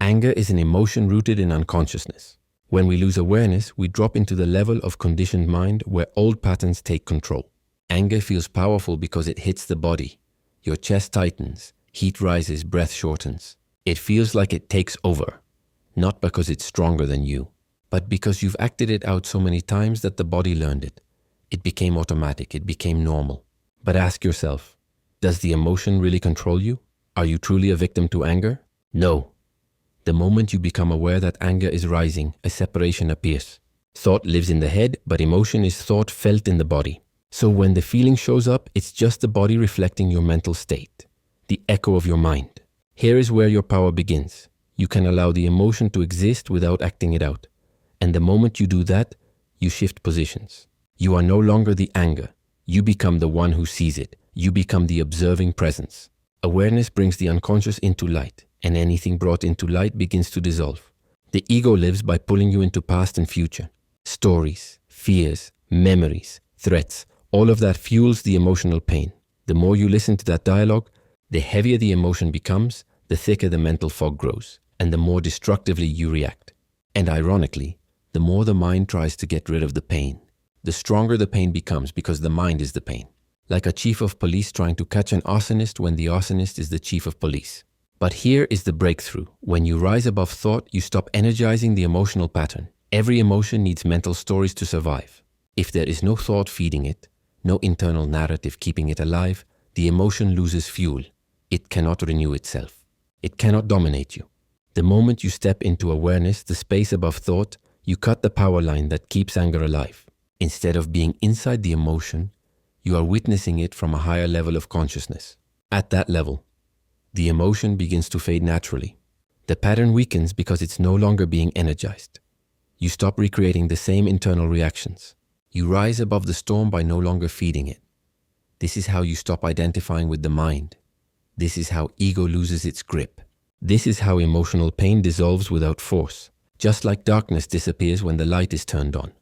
Anger is an emotion rooted in unconsciousness. When we lose awareness, we drop into the level of conditioned mind where old patterns take control. Anger feels powerful because it hits the body. Your chest tightens, heat rises, breath shortens. It feels like it takes over, not because it's stronger than you, but because you've acted it out so many times that the body learned it. It became automatic, it became normal. But ask yourself, does the emotion really control you? Are you truly a victim to anger? No. The moment you become aware that anger is rising, a separation appears. Thought lives in the head, but emotion is thought felt in the body. So when the feeling shows up, it's just the body reflecting your mental state, the echo of your mind. Here is where your power begins. You can allow the emotion to exist without acting it out. And the moment you do that, you shift positions. You are no longer the anger. You become the one who sees it. You become the observing presence. Awareness brings the unconscious into light, and anything brought into light begins to dissolve. The ego lives by pulling you into past and future. Stories, fears, memories, threats, all of that fuels the emotional pain. The more you listen to that dialogue, the heavier the emotion becomes, the thicker the mental fog grows, and the more destructively you react. And ironically, the more the mind tries to get rid of the pain, the stronger the pain becomes because the mind is the pain. Like a chief of police trying to catch an arsonist when the arsonist is the chief of police. But here is the breakthrough. When you rise above thought, you stop energizing the emotional pattern. Every emotion needs mental stories to survive. If there is no thought feeding it, no internal narrative keeping it alive, the emotion loses fuel. It cannot renew itself. It cannot dominate you. The moment you step into awareness, the space above thought, you cut the power line that keeps anger alive. Instead of being inside the emotion, you are witnessing it from a higher level of consciousness. At that level, the emotion begins to fade naturally. The pattern weakens because it's no longer being energized. You stop recreating the same internal reactions. You rise above the storm by no longer feeding it. This is how you stop identifying with the mind. This is how ego loses its grip. This is how emotional pain dissolves without force, just like darkness disappears when the light is turned on.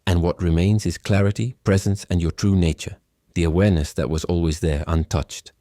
And what remains is clarity, presence, and your true nature, the awareness that was always there, untouched.